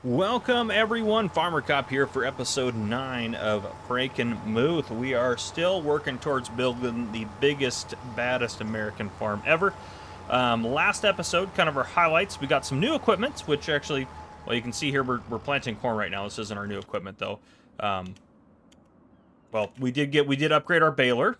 Welcome everyone, Farmer Cop here for episode 9 of Frankenmuth. We are still working towards building the biggest, baddest American farm ever. Last episode, kind of our highlights, we got some new equipment, which actually, well, you can see here we're planting corn right now. This isn't our new equipment though. Well, we did upgrade our baler.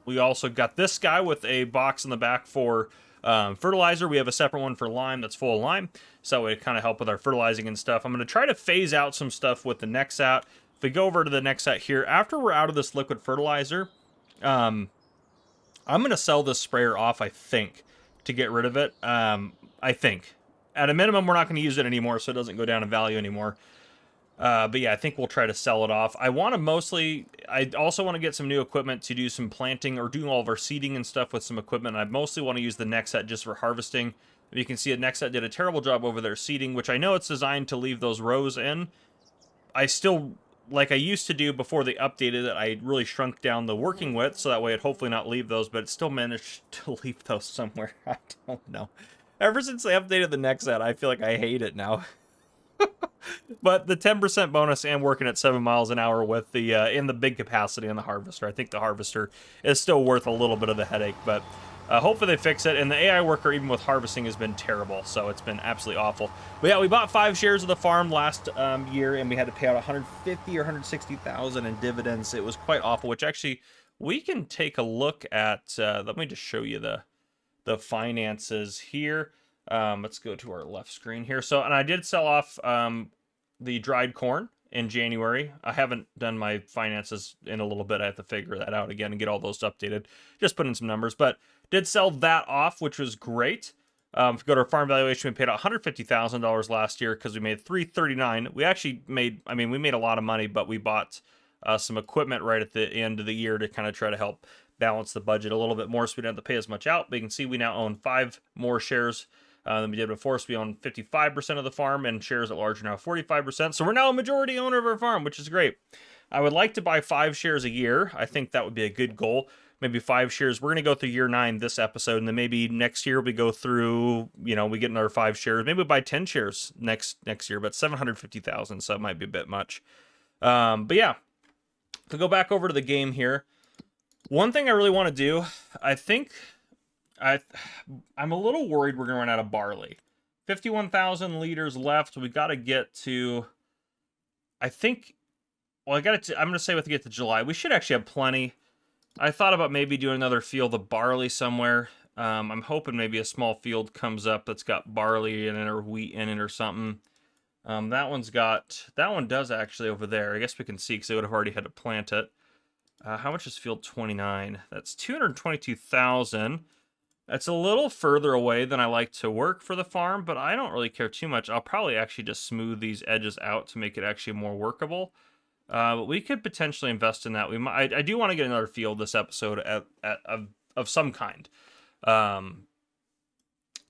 We also got this guy with a box in the back for fertilizer. We have a separate one for lime that's full of lime, so it kind of help with our fertilizing and stuff. I'm going to try to phase out some stuff with the Nexat. If we go over to the Nexat here, after we're out of this liquid fertilizer, I'm going to sell this sprayer off, I think, to get rid of it. I think. At a minimum, we're not going to use it anymore, so it doesn't go down in value anymore. But yeah, I think we'll try to sell it off. I also want to get some new equipment to do some planting or do all of our seeding and stuff with some equipment. I mostly want to use the Nexat just for harvesting. You can see Nexat did a terrible job over there seeding, which I know it's designed to leave those rows in. I still, like I used to do before they updated it, I really shrunk down the working width so that way it'd hopefully not leave those, but it still managed to leave those somewhere. I don't know. Ever since they updated the Nexat, I feel like I hate it now. But the 10% bonus and working at 7 miles an hour with the in the big capacity on the harvester. I think the harvester is still worth a little bit of the headache, but hopefully they fix it. And the AI worker, even with harvesting, has been terrible, so it's been absolutely awful. But yeah, we bought 5 shares of the farm last year, and we had to pay out 150 or 160,000 in dividends. It was quite awful. Which actually we can take a look at. Let me just show you the finances here. Let's go to our left screen here. So, and I did sell off the dried corn in January. I haven't done my finances in a little bit. I have to figure that out again and get all those updated. Just put in some numbers, but did sell that off, which was great. If we go to our farm valuation, we paid $150,000 last year because we made $339. We actually made, we made a lot of money, but we bought some equipment right at the end of the year to kind of try to help balance the budget a little bit more so we don't have to pay as much out. But you can see we now own 5 more shares than we did before, so we own 55% of the farm, and shares at large are now 45%. So we're now a majority owner of our farm, which is great. I would like to buy 5 shares a year. I think that would be a good goal. Maybe 5 shares. We're going to go through year 9 this episode, and then maybe next year we go through, we get another 5 shares. Maybe we buy 10 shares next year, but 750,000, so it might be a bit much. But yeah, to go back over to the game here, one thing I really want to do, I think I'm a little worried we're gonna run out of barley. 51,000 liters left. We got to get to, I think. Well, I'm gonna say we have to get to July. We should actually have plenty. I thought about maybe doing another field of barley somewhere. I'm hoping maybe a small field comes up that's got barley in it or wheat in it or something. That one does actually over there. I guess we can see because they would have already had to plant it. How much is field 29? That's 222,000. That's a little further away than I like to work for the farm, but I don't really care too much. I'll probably actually just smooth these edges out to make it actually more workable. But we could potentially invest in that. I do want to get another field this episode of some kind.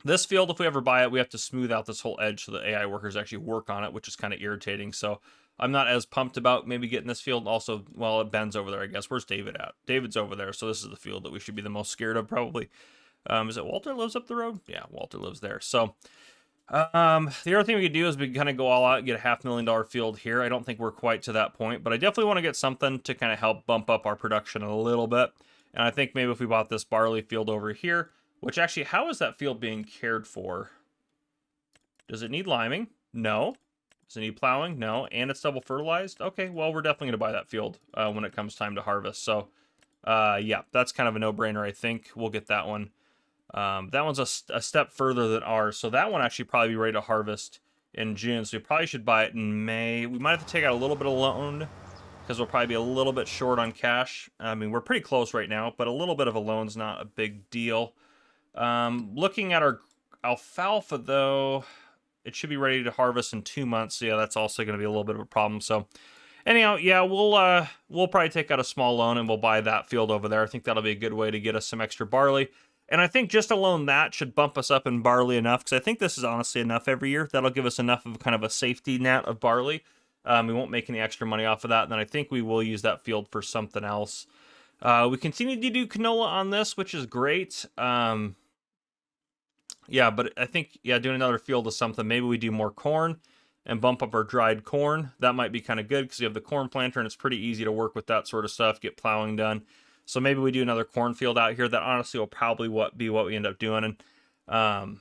This field, if we ever buy it, we have to smooth out this whole edge so the AI workers actually work on it, which is kind of irritating. So I'm not as pumped about maybe getting this field. Also, well, Ben's over there, I guess. Where's David at? David's over there, so this is the field that we should be the most scared of, probably. Is it Walter lives up the road? Yeah, Walter lives there. So, the other thing we could do is we kind of go all out and get a $500,000 field here. I don't think we're quite to that point, but I definitely want to get something to kind of help bump up our production a little bit. And I think maybe if we bought this barley field over here, which actually, how is that field being cared for? Does it need liming? No. Does it need plowing? No. And it's double fertilized? Okay, well, we're definitely going to buy that field when it comes time to harvest. So, yeah, that's kind of a no-brainer, I think. We'll get that one. That one's a step further than ours, so that one actually probably be ready to harvest in June, so we probably should buy it in May. We might have to take out a little bit of loan because we'll probably be a little bit short on cash. We're pretty close right now, but a little bit of a loan's not a big deal. Looking at our alfalfa, though, it should be ready to harvest in 2 months, so yeah, that's also going to be a little bit of a problem. So anyhow, yeah, we'll probably take out a small loan and we'll buy that field over there. I think that'll be a good way to get us some extra barley. And I think just alone that should bump us up in barley enough, because I think this is honestly enough every year. That'll give us enough of kind of a safety net of barley. We won't make any extra money off of that, and then I think we will use that field for something else. We continue to do canola on this, which is great. Yeah, but I think, yeah, doing another field of something. Maybe we do more corn, and bump up our dried corn. That might be kind of good because you have the corn planter and it's pretty easy to work with that sort of stuff, get plowing done. So maybe we do another cornfield out here. That honestly will probably be what we end up doing. And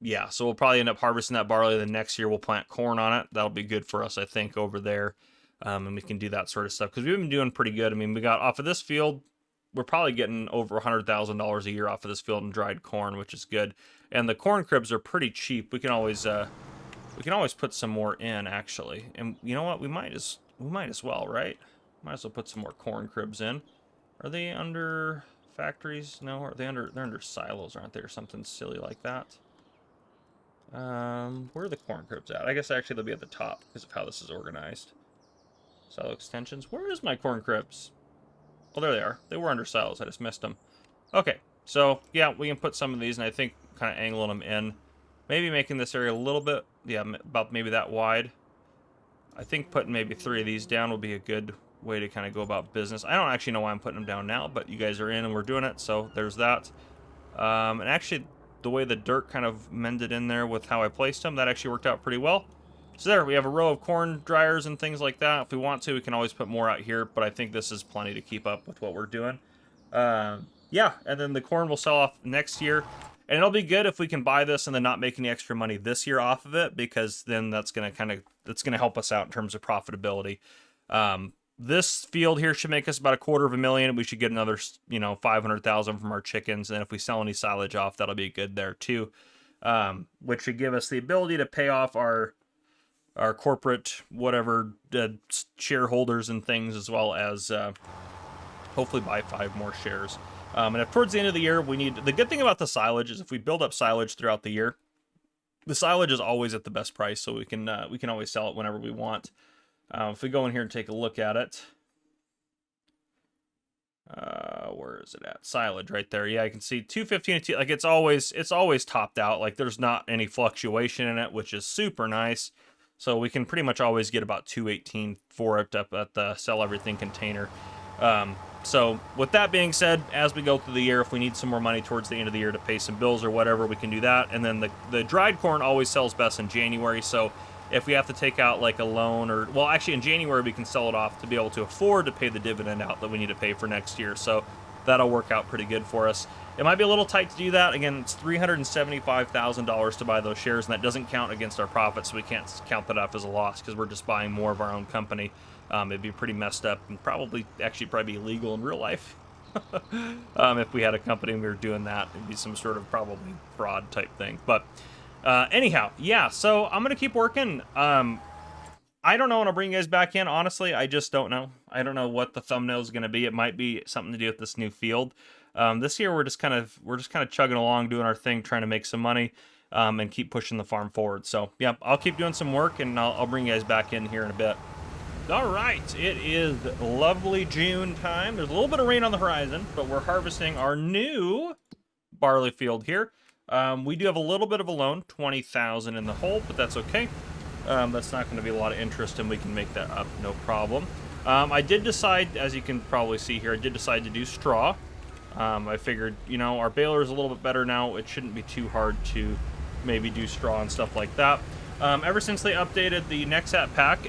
yeah, so we'll probably end up harvesting that barley. The next year we'll plant corn on it. That'll be good for us, I think, over there. And we can do that sort of stuff because we've been doing pretty good. I mean, we got off of this field, we're probably getting over $100,000 a year off of this field in dried corn, which is good. And the corn cribs are pretty cheap. We can always put some more in, actually. And you know what? We might as well, right? Might as well put some more corn cribs in. Are they under factories? No, are they under? They're under silos, aren't they, or something silly like that? Where are the corn cribs at? I guess actually they'll be at the top because of how this is organized. Silo extensions. Where is my corn cribs? Oh, there they are. They were under silos. I just missed them. Okay, so yeah, we can put some of these, and I think kind of angling them in. Maybe making this area a little bit, yeah, about maybe that wide. I think putting maybe 3 of these down will be a good way to kind of go about business. I don't actually know why I'm putting them down now, but you guys are in and we're doing it, so there's that. And actually, the way the dirt kind of mended in there with how I placed them, that actually worked out pretty well. So there, we have a row of corn dryers and things like that. If we want to, we can always put more out here, but I think this is plenty to keep up with what we're doing. Yeah, and then the corn will sell off next year. And it'll be good if we can buy this and then not make any extra money this year off of it, because then that's going to help us out in terms of profitability. This field here should make us about $250,000. We should get another, $500,000 from our chickens. And if we sell any silage off, that'll be good there too. Which should give us the ability to pay off our corporate, whatever, shareholders and things, as well as hopefully buy 5 more shares. And if towards the end of the year the good thing about the silage is if we build up silage throughout the year, the silage is always at the best price, so we can always sell it whenever we want. If we go in here and take a look at it, where is it at? Silage right there. Yeah, you can see 215. Like it's always topped out. Like there's not any fluctuation in it, which is super nice. So we can pretty much always get about 218 for it up at the sell everything container. So with that being said, as we go through the year, if we need some more money towards the end of the year to pay some bills or whatever, we can do that. And then the dried corn always sells best in January. So if we have to take out like a loan actually in January, we can sell it off to be able to afford to pay the dividend out that we need to pay for next year. So that'll work out pretty good for us. It might be a little tight to do that. Again, it's $375,000 to buy those shares, and that doesn't count against our profits, so we can't count that up as a loss because we're just buying more of our own company. It'd be pretty messed up and probably be illegal in real life. If we had a company and we were doing that, it'd be some sort of probably fraud type thing. But anyhow, yeah, so I'm going to keep working. I don't know when I'll bring you guys back in. Honestly, I just don't know. I don't know what the thumbnail is going to be. It might be something to do with this new field. This year we're just kind of chugging along, doing our thing, trying to make some money, and keep pushing the farm forward. So yeah, I'll keep doing some work, and I'll bring you guys back in here in a bit. All right, it is lovely June time. There's a little bit of rain on the horizon, but we're harvesting our new barley field here. We do have a little bit of a loan, $20,000 in the hole, but that's okay. That's not going to be a lot of interest, and we can make that up, no problem. I did decide, as you can probably see here, I did decide to do straw. I figured, our baler is a little bit better now. It shouldn't be too hard to maybe do straw and stuff like that. Ever since they updated the Nexat pack,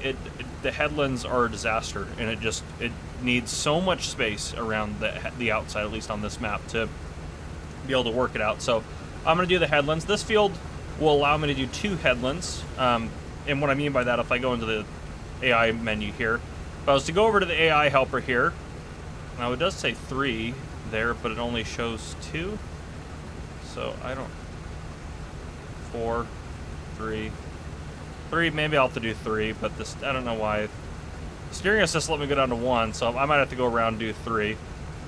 the headlands are a disaster, and it needs so much space around the outside, at least on this map, to be able to work it out. So I'm going to do the headlands. This field will allow me to do 2 headlands. And what I mean by that, if I go into the AI menu here, if I was to go over to the AI helper here, now it does say 3 there, but it only shows 2. So I don't... 4, 3, maybe I'll have to do 3, but this, I don't know why. The steering assist let me go down to 1, so I might have to go around and do 3.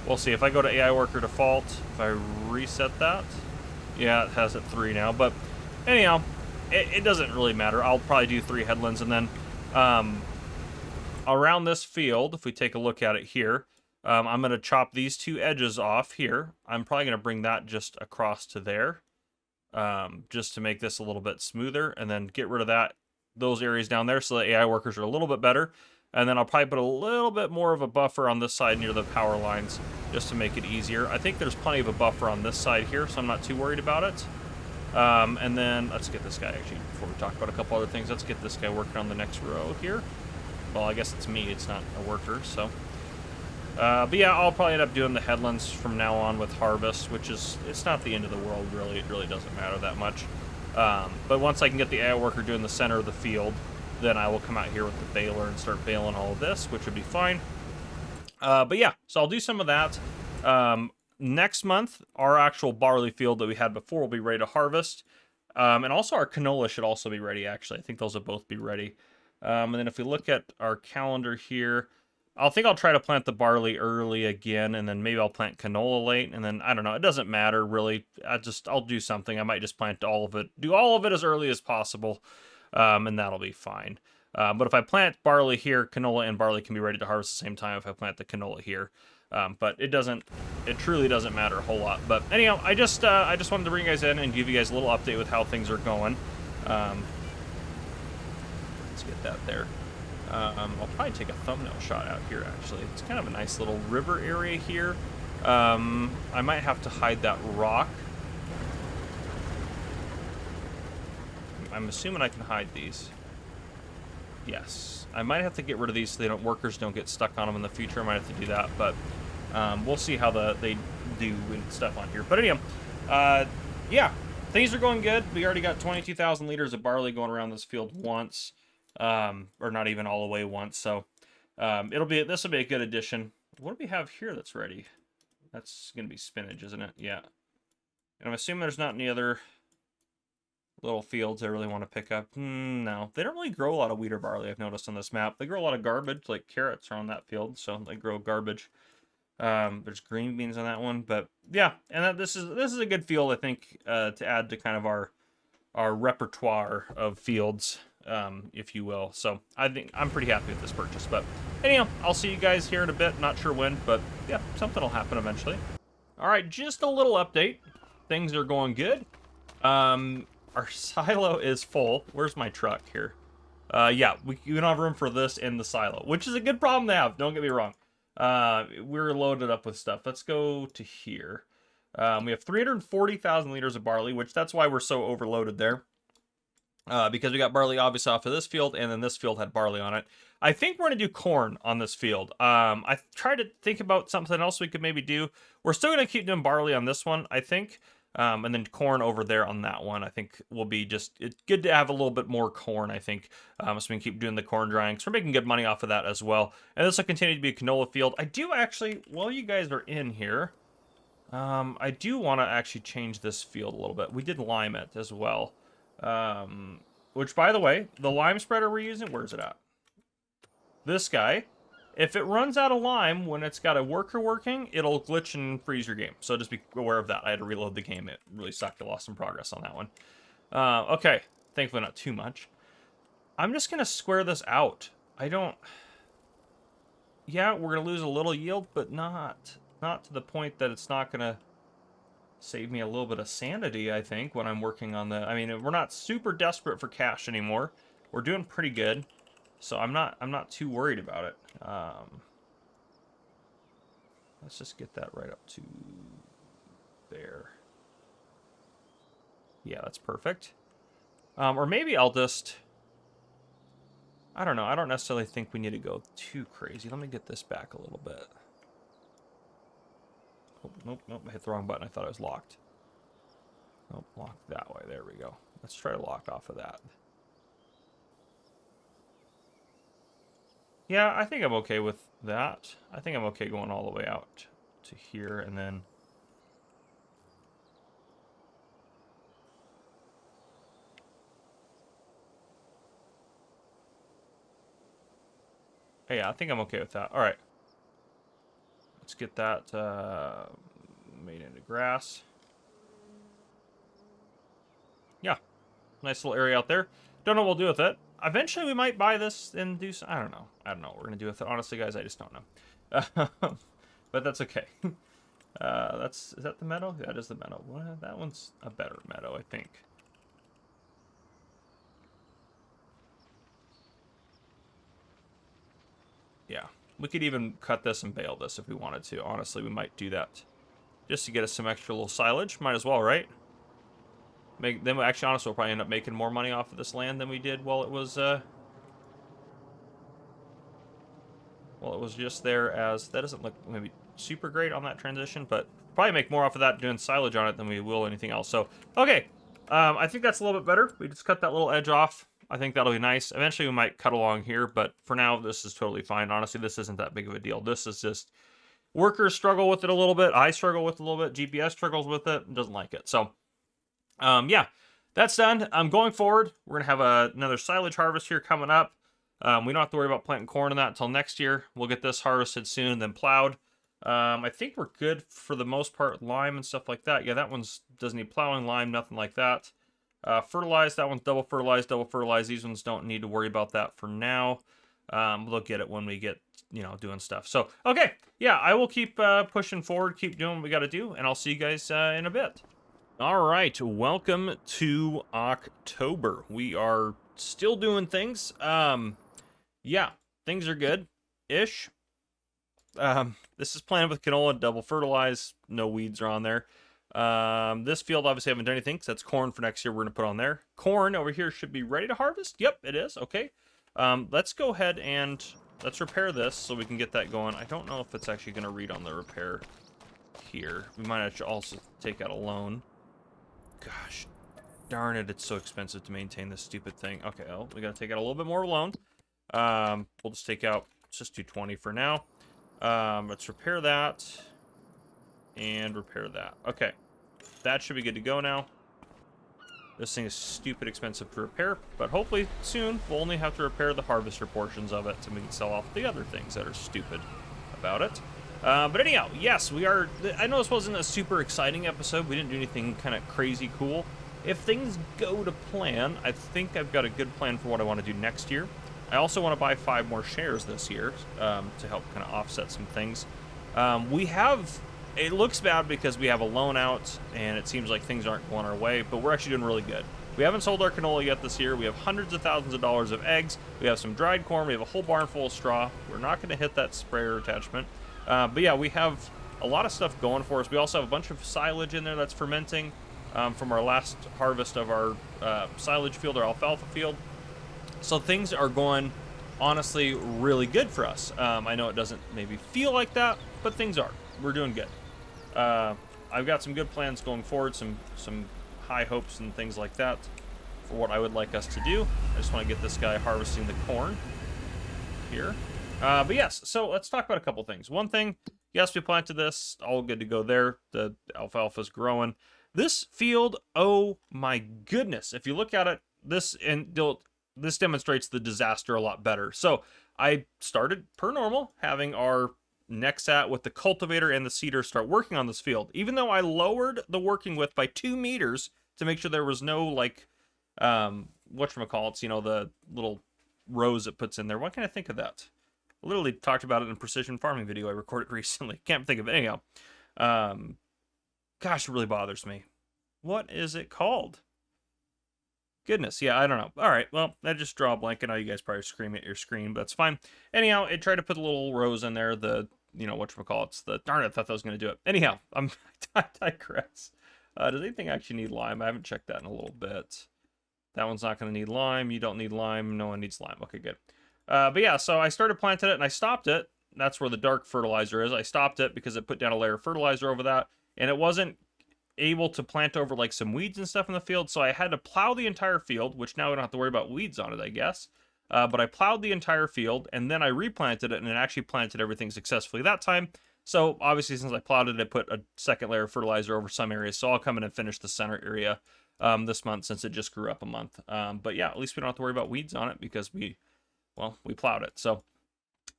We'll see. If I go to AI worker default, if I reset that, yeah, it has it 3 now. But anyhow, it doesn't really matter. I'll probably do 3 headlands, and then around this field, if we take a look at it here, I'm going to chop these 2 edges off here. I'm probably going to bring that just across to there, just to make this a little bit smoother, and then get rid of those areas down there so the AI workers are a little bit better. And then I'll probably put a little bit more of a buffer on this side near the power lines just to make it easier. I think there's plenty of a buffer on this side here, so I'm not too worried about it. And then let's get this guy, actually, before we talk about a couple other things, let's get this guy working on the next row here. Well, I guess it's me, it's not a worker, so. But yeah, I'll probably end up doing the headlands from now on with harvest, which is, it's not the end of the world, really. It really doesn't matter that much. But once I can get the AI worker doing the center of the field, then I will come out here with the baler and start baling all of this, which would be fine. But yeah, so I'll do some of that. Next month, our actual barley field that we had before will be ready to harvest. And also our canola should also be ready, actually. I think those will both be ready. And then if we look at our calendar here, I'll try to plant the barley early again, and then maybe I'll plant canola late, and then, I don't know, it doesn't matter, really. I'll do something. I might just plant all of it, do all of it as early as possible, and that'll be fine. But if I plant barley here, canola and barley can be ready to harvest at the same time if I plant the canola here. But it truly doesn't matter a whole lot. But anyhow, I just wanted to bring you guys in and give you guys a little update with how things are going. Let's get that there. I'll probably take a thumbnail shot out here, actually. It's kind of a nice little river area here. I might have to hide that rock. I'm assuming I can hide these. Yes. I might have to get rid of these so workers don't get stuck on them in the future. I might have to do that, but we'll see how they do and stuff on here. But anyhow, yeah, things are going good. We already got 22,000 liters of barley going around this field once. Or not even all the way once, so this will be a good addition. What do we have here that's ready? That's gonna be spinach, isn't it? Yeah. And I'm assuming there's not any other little fields I really want to pick up. No, they don't really grow a lot of wheat or barley, I've noticed on this map. They grow a lot of garbage, like carrots are on that field, so they grow garbage. There's green beans on that one, but yeah, and this is a good field, I think, to add to kind of our repertoire of fields, if you will. So I think I'm pretty happy with this purchase. But anyhow, I'll see you guys here in a bit. Not sure when, but yeah, something will happen eventually. All right, just a little update. Things are going good. Our silo is full. Where's my truck here? Yeah, we don't have room for this in the silo, which is a good problem to have. Don't get me wrong. We're loaded up with stuff. Let's go to here. We have 340,000 liters of barley, which that's why we're so overloaded there. Because we got barley obviously off of this field, and then this field had barley on it. I think we're going to do corn on this field. I tried to think about something else we could maybe do. We're still going to keep doing barley on this one, I think. And then corn over there on that one, I think will be it's good to have a little bit more corn, I think. So we can keep doing the corn drying. So we're making good money off of that as well. And this will continue to be a canola field. I do actually, while you guys are in here, I do want to actually change this field a little bit. We did lime it as well. Which, by the way, the lime spreader we're using, where's it at? This guy. If it runs out of lime when it's got a worker working, it'll glitch and freeze your game. So just be aware of that. I had to reload the game. It really sucked. I lost some progress on that one. Okay. Thankfully not too much. I'm just going to square this out. Yeah, we're going to lose a little yield, but not to the point that it's not going to save me a little bit of sanity, I think, when I'm working on I mean, we're not super desperate for cash anymore. We're doing pretty good. So I'm not too worried about it. Let's just get that right up to there. Yeah, that's perfect. Or maybe I'll just, I don't know. I don't necessarily think we need to go too crazy. Let me get this back a little bit. Oh, nope, I hit the wrong button. I thought it was locked. Nope, locked that way. There we go. Let's try to lock off of that. Yeah, I think I'm okay with that. I think I'm okay going all the way out to here and then... Yeah, I think I'm okay with that. All right. Let's get that made into grass. Yeah, nice little area out there. Don't know what we'll do with it. Eventually, we might buy this and do some... I don't know what we're going to do with it. Honestly, guys, I just don't know. But that's okay. Is that the meadow? That is the meadow. Well, that one's a better meadow, I think. Yeah. We could even cut this and bale this if we wanted to. Honestly, we might do that. Just to get us some extra little silage. Might as well, right? Then actually, honestly, we'll probably end up making more money off of this land than we did while it was just there. As that doesn't look maybe super great on that transition, but probably make more off of that doing silage on it than we will anything else. So okay, I think that's a little bit better. We just cut that little edge off. I think that'll be nice. Eventually, we might cut along here, but for now, this is totally fine. Honestly, this isn't that big of a deal. This is just workers struggle with it a little bit. I struggle with it a little bit. GPS struggles with it. Doesn't like it. So yeah, that's done. Going forward, we're going to have another silage harvest here coming up. We don't have to worry about planting corn in that until next year. We'll get this harvested soon and then plowed. I think we're good for the most part. Lime and stuff like that. Yeah, that one's doesn't need plowing. Lime, nothing like that. Fertilized, that one's double fertilized, double fertilized. These ones don't need to worry about that for now. We'll get it when we get, doing stuff. So, okay, yeah, I will keep pushing forward, keep doing what we got to do, and I'll see you guys in a bit. All right, welcome to October. We are still doing things. Yeah, things are good-ish. This is planted with canola, double fertilized, no weeds are on there. This field obviously haven't done anything because that's corn for next year we're going to put on there. Corn over here should be ready to harvest. Yep, it is. Okay. Let's go ahead and let's repair this so we can get that going. I don't know if it's actually going to read on the repair here. We might actually also take out a loan. Gosh, darn it, it's so expensive to maintain this stupid thing. Okay, well, we got to take out a little bit more loan. We'll just take out, let's just do 20 for now. Let's repair that and repair that. Okay, that should be good to go now. This thing is stupid expensive to repair, but hopefully soon we'll only have to repair the harvester portions of it so we can sell off the other things that are stupid about it. But anyhow, yes, we are. I know this wasn't a super exciting episode. We didn't do anything kind of crazy cool. If things go to plan, I think I've got a good plan for what I want to do next year. I also want to buy 5 more shares this year to help kind of offset some things. It looks bad because we have a loan out and it seems like things aren't going our way, but we're actually doing really good. We haven't sold our canola yet this year. We have hundreds of thousands of dollars of eggs. We have some dried corn. We have a whole barn full of straw. We're not going to hit that sprayer attachment. But yeah, we have a lot of stuff going for us. We also have a bunch of silage in there that's fermenting from our last harvest of our silage field, our alfalfa field. So things are going, honestly, really good for us. I know it doesn't maybe feel like that, but things are. We're doing good. I've got some good plans going forward, some high hopes and things like that for what I would like us to do. I just want to get this guy harvesting the corn here. But yes, so let's talk about a couple things. One thing, yes, we planted this, all good to go there. The alfalfa's growing. This field, oh my goodness. If you look at it, this demonstrates the disaster a lot better. So I started, per normal, having our Nexat with the cultivator and the seeder start working on this field. Even though I lowered the working width by 2 meters to make sure there was no, like, whatchamacallits, the little rows it puts in there. Why can't I think of that? I literally talked about it in a precision farming video I recorded recently. Can't think of it. Anyhow, gosh, it really bothers me. What is it called? Goodness, yeah, I don't know. All right, well, I just draw a blank. I know you guys probably scream at your screen, but that's fine. Anyhow, it tried to put the little rows in there. Darn it, I thought that was going to do it. Anyhow, I digress. Does anything actually need lime? I haven't checked that in a little bit. That one's not going to need lime. You don't need lime. No one needs lime. Okay, good. But yeah, so I started planting it, and I stopped it. That's where the dark fertilizer is. I stopped it because it put down a layer of fertilizer over that, and it wasn't able to plant over like some weeds and stuff in the field, so I had to plow the entire field, which now we don't have to worry about weeds on it, I guess. But I plowed the entire field, and then I replanted it, and it actually planted everything successfully that time. So obviously, since I plowed it, I put a second layer of fertilizer over some areas, so I'll come in and finish the center area this month since it just grew up a month. But yeah, at least we don't have to worry about weeds on it because we plowed it. So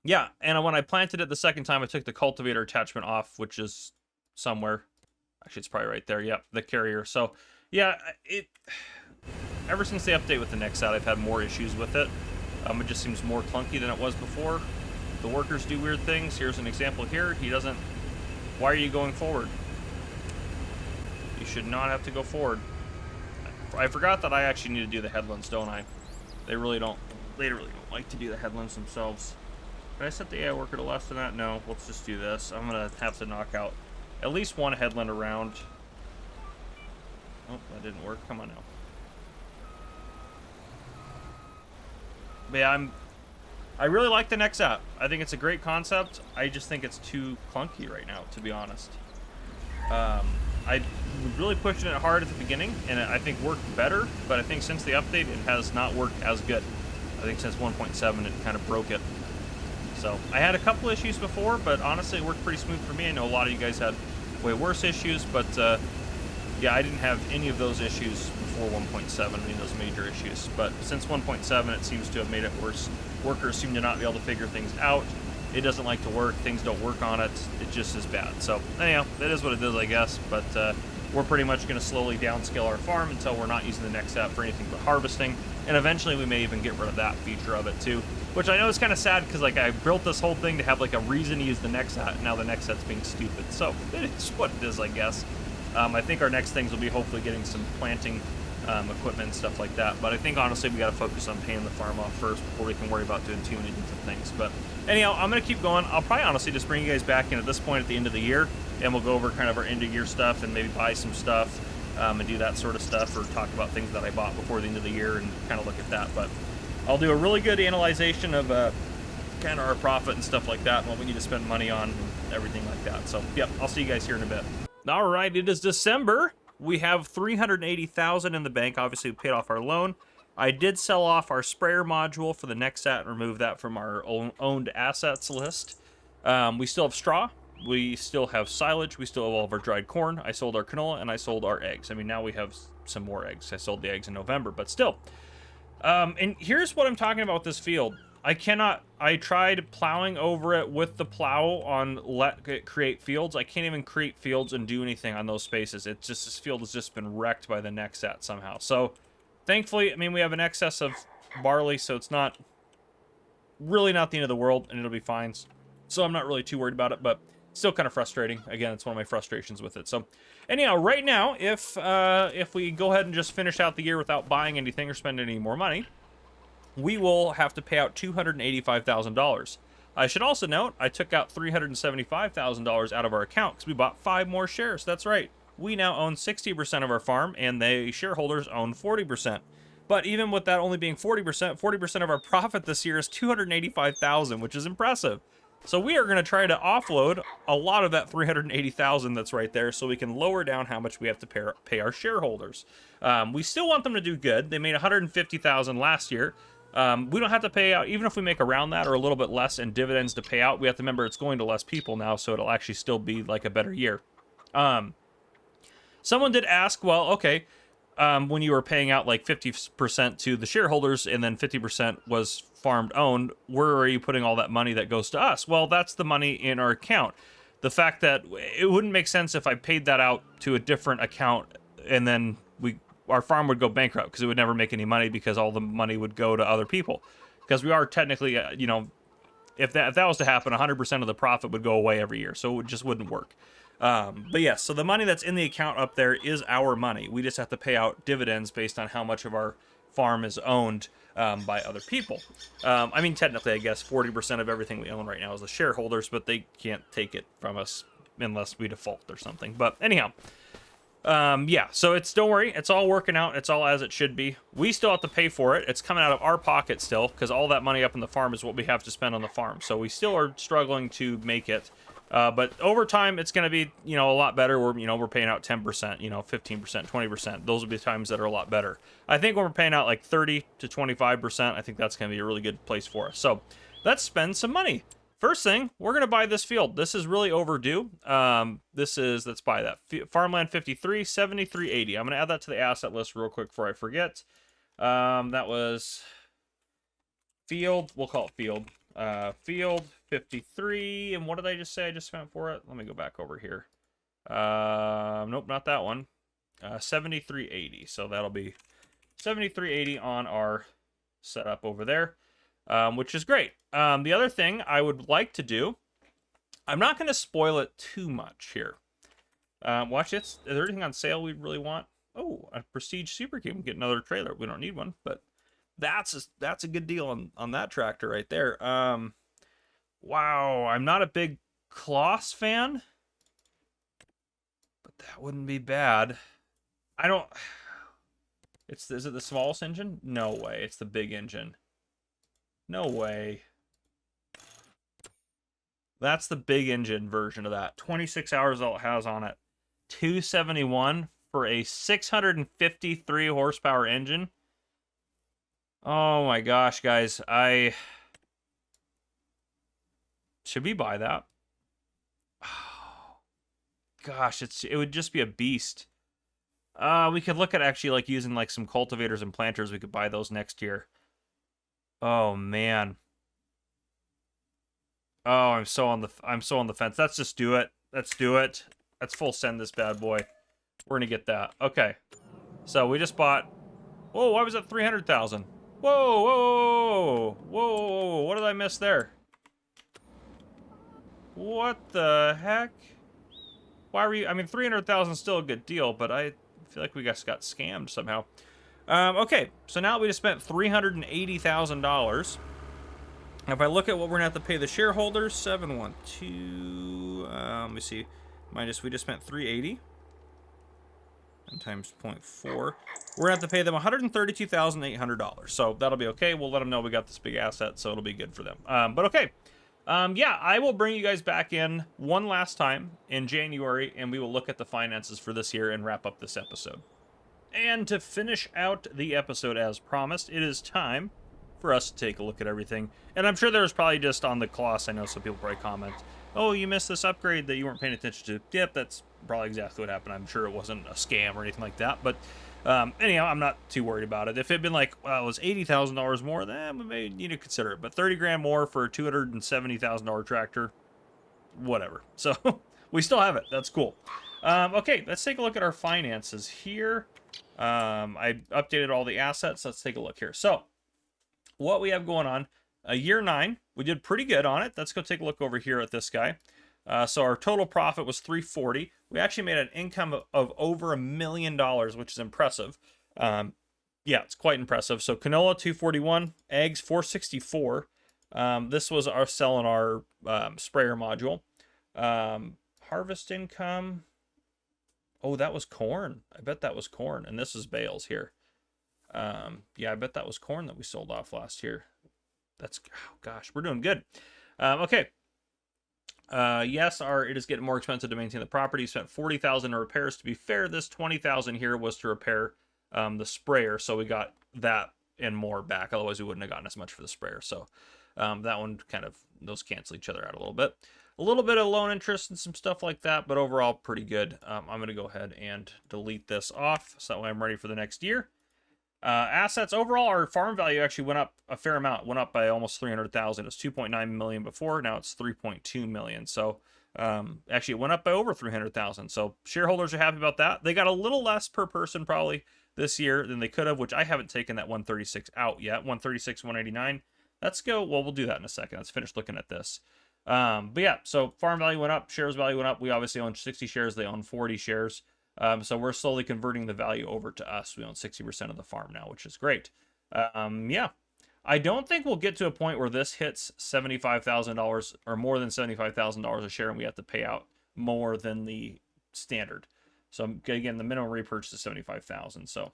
yeah, and when I planted it the second time, I took the cultivator attachment off, which is somewhere. Actually, it's probably right there. Yep, the carrier. So, yeah, ever since the update with the Nexat, I've had more issues with it. It just seems more clunky than it was before. The workers do weird things. Here's an example here. He doesn't... Why are you going forward? You should not have to go forward. I forgot that I actually need to do the headlands, don't I? They really don't like to do the headlands themselves. Did I set the AI worker to less than that? No, let's just do this. I'm going to have to knock out at least one headland around. Oh, that didn't work. Come on now. But yeah, I really like the next app. I think it's a great concept. I just think it's too clunky right now, to be honest. I was really pushing it hard at the beginning, and I think worked better, but I think since the update, it has not worked as good. I think since 1.7, it kind of broke it. So I had a couple issues before, but honestly, it worked pretty smooth for me. I know a lot of you guys had way worse issues, but yeah, I didn't have any of those issues before 1.7, any of those major issues. But since 1.7, it seems to have made it worse. Workers seem to not be able to figure things out. It doesn't like to work. Things don't work on it. It just is bad. So anyhow, that is what it is, I guess. But we're pretty much going to slowly downscale our farm until we're not using the next app for anything but harvesting. And eventually we may even get rid of that feature of it too. Which I know is kind of sad because like I built this whole thing to have like a reason to use the next app. Now the next app's being stupid. So it is what it is, I guess. I think our next things will be hopefully getting some planting equipment and stuff like that. But I think honestly we got to focus on paying the farm off first before we can worry about doing too many different things. But anyhow, I'm going to keep going. I'll probably honestly just bring you guys back in at this point at the end of the year, and we'll go over kind of our end of year stuff and maybe buy some stuff and do that sort of stuff, or talk about things that I bought before the end of the year and kind of look at that. But I'll do a really good analyzation of kind of our profit and stuff like that, and what we need to spend money on and everything like that. So yep, I'll see you guys here in a bit. All right, it is December. We have $380,000 in the bank. Obviously, we paid off our loan. I did sell off our sprayer module for the next set and remove that from our owned assets list. We still have straw. We still have silage. We still have all of our dried corn. I sold our canola, and I sold our eggs. I mean, now we have some more eggs. I sold the eggs in November, but still. And here's what I'm talking about with this field. I tried plowing over it with the plow on let it create fields. I can't even create fields and do anything on those spaces. It's just, this field has just been wrecked by the next set somehow. So thankfully, I mean, we have an excess of barley, so it's not really not the end of the world, and it'll be fine. So I'm not really too worried about it, but still kind of frustrating. Again, it's one of my frustrations with it. So anyhow, right now, if we go ahead and just finish out the year without buying anything or spending any more money, we will have to pay out $285,000. I should also note, I took out $375,000 out of our account because we bought 5 more shares. That's right. We now own 60% of our farm, and the shareholders own 40%. But even with that only being 40% of our profit this year is $285,000, which is impressive. So we are going to try to offload a lot of that $380,000 that's right there, so we can lower down how much we have to pay our shareholders. We still want them to do good. They made $150,000 last year. We don't have to pay out, even if we make around that or a little bit less in dividends to pay out. We have to remember it's going to less people now, so it'll actually still be like a better year. Someone did ask, well, okay, when you were paying out like 50% to the shareholders and then 50% was farmed owned, where are you putting all that money that goes to us? Well, that's the money in our account. The fact that it wouldn't make sense if I paid that out to a different account and then our farm would go bankrupt because it would never make any money because all the money would go to other people. Because we are technically, you know, if that was to happen, 100% of the profit would go away every year. So it just wouldn't work. But yes, so the money that's in the account up there is our money. We just have to pay out dividends based on how much of our farm is owned by other people. I mean, technically, I guess 40% of everything we own right now is the shareholders, but they can't take it from us unless we default or something. But anyhow, yeah, so don't worry, it's all working out. It's all as it should be. We still have to pay for it. It's coming out of our pocket still, because all that money up in the farm is what we have to spend on the farm. So we still are struggling to make it. But over time, it's going to be, you know, a lot better. We're paying out 10%, 15%, 20%. Those will be times that are a lot better. I think when we're paying out like 30 to 25%, I think that's going to be a really good place for us. So let's spend some money. First thing, we're going to buy this field. This is really overdue. Let's buy that. Farmland 53, 7380. I'm going to add that to the asset list real quick before I forget. That was field. We'll call it field. Field 53. And what did I just say I just spent for it? Let me go back over here. Nope, not that one. 7380. So that'll be 7380 on our setup over there. Which is great. The other thing I would like to do, I'm not going to spoil it too much here. Watch it. Is there anything on sale we really want? Oh, a Prestige Super King. Get another trailer. We don't need one, but that's a good deal on that tractor right there. Wow, I'm not a big Kloss fan, but that wouldn't be bad. I don't... Is it the smallest engine? No way. It's the big engine. No way. That's the big engine version of that. 26 hours all it has on it. 271 for a 653 horsepower engine. Oh my gosh, guys. Should we buy that? Oh, gosh, it would just be a beast. We could look at actually like using like some cultivators and planters. We could buy those next year. Oh man. Oh, I'm so on the fence. Let's just do it. Let's do it. Let's full send this bad boy. We're gonna get that. Okay. So we just bought. Whoa, why was that 300,000? Whoa, whoa, whoa, whoa, what did I miss there? What the heck? Why were you? I mean, 300,000 is still a good deal, but I feel like we just got scammed somehow. Okay, so now we just spent $380,000. If I look at what we're gonna have to pay the shareholders, 712. Let me see. We just spent 380. And times 0.4. We're gonna have to pay them $132,800. So that'll be okay. We'll let them know we got this big asset, so it'll be good for them. But okay. Yeah, I will bring you guys back in one last time in January, and we will look at the finances for this year and wrap up this episode. And to finish out the episode as promised, it is time for us to take a look at everything. And I'm sure there's probably just on the Colossus, I know some people probably comment, oh, you missed this upgrade that you weren't paying attention to. Yep, that's probably exactly what happened. I'm sure it wasn't a scam or anything like that. But anyhow, I'm not too worried about it. If it had been like, well, it was $80,000 more, then we may need to consider it. But 30 grand more for a $270,000 tractor, whatever. So we still have it. That's cool. Okay, let's take a look at our finances here. I updated all the assets. Let's take a look here. So what we have going on, year 9, we did pretty good on it. Let's go take a look over here at this guy. So our total profit was 340. We actually made an income of over $1 million, which is impressive. Yeah, it's quite impressive. So canola 241, eggs 464. This was our selling our sprayer module. Harvest income. Oh, that was corn. I bet that was corn. And this is bales here. Yeah, I bet that was corn that we sold off last year. That's, oh gosh, we're doing good. Okay. Yes, it is getting more expensive to maintain the property. Spent $40,000 in repairs. To be fair, this $20,000 here was to repair the sprayer, so we got that and more back. Otherwise, we wouldn't have gotten as much for the sprayer. So that one kind of, those cancel each other out a little bit. A little bit of loan interest and some stuff like that, but overall pretty good. I'm going to go ahead and delete this off so that way I'm ready for the next year. Assets overall, our farm value actually went up a fair amount. Went up by almost 300,000. It was 2.9 million before. Now it's 3.2 million. So actually, it went up by over 300,000. So shareholders are happy about that. They got a little less per person probably this year than they could have, which I haven't taken that 136 out yet. 136, 189. Let's go. Well, we'll do that in a second. Let's finish looking at this. But yeah, so farm value went up, shares value went up. We obviously own 60 shares. They own 40 shares. So we're slowly converting the value over to us. We own 60% of the farm now, which is great. Yeah, I don't think we'll get to a point where this hits $75,000 or more than $75,000 a share, and we have to pay out more than the standard. So again, the minimum repurchase is $75,000. So,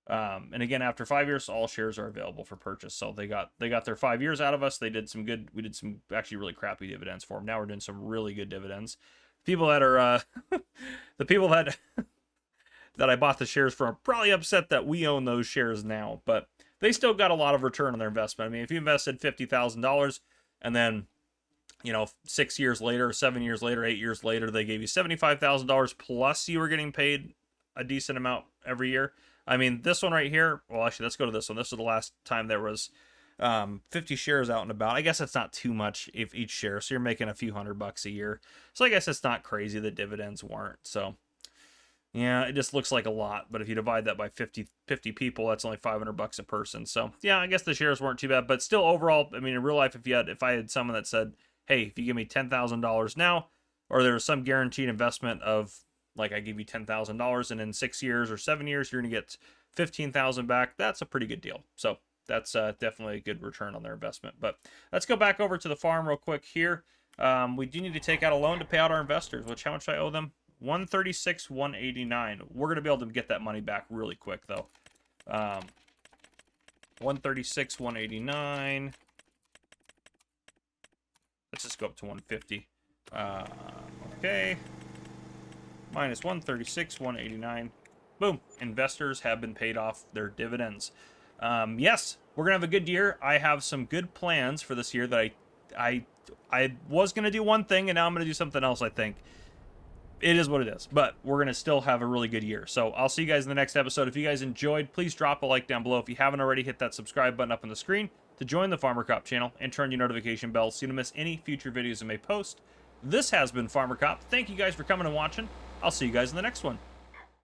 and again, after 5 years, all shares are available for purchase. So they got their 5 years out of us. They did some good. We did some actually really crappy dividends for them. Now we're doing some really good dividends. People that are the people that I bought the shares from are probably upset that we own those shares now, but they still got a lot of return on their investment. I mean, if you invested $50,000 and then, 6 years later, 7 years later, 8 years later, they gave you $75,000 plus you were getting paid a decent amount every year. I mean, this one right here, well, actually, let's go to this one. This was the last time there was 50 shares out and about. I guess it's not too much if each share, so you're making a few $100 a year. So I guess it's not crazy that dividends weren't. So yeah, it just looks like a lot, but if you divide that by 50 people, that's only $500 a person. So yeah, I guess the shares weren't too bad, but still overall, I mean, in real life, if I had someone that said, hey, if you give me $10,000 now, or there was some guaranteed investment of like I give you $10,000 and in 6 years or 7 years you're gonna get 15,000 back, that's a pretty good deal. So that's definitely a good return on their investment. But let's go back over to the farm real quick here. We do need to take out a loan to pay out our investors, which how much do I owe them? 136, 189. We're going to be able to get that money back really quick, though. 136, 189. Let's just go up to 150. Okay. Minus 136, 189. Boom. Investors have been paid off their dividends. Yes, we're going to have a good year. I have some good plans for this year that I was going to do one thing, and now I'm going to do something else, I think. It is what it is, but we're going to still have a really good year. So I'll see you guys in the next episode. If you guys enjoyed, please drop a like down below. If you haven't already, hit that subscribe button up on the screen to join the Farmer Cop channel and turn your notification bell so you don't miss any future videos I may post. This has been Farmer Cop. Thank you guys for coming and watching. I'll see you guys in the next one.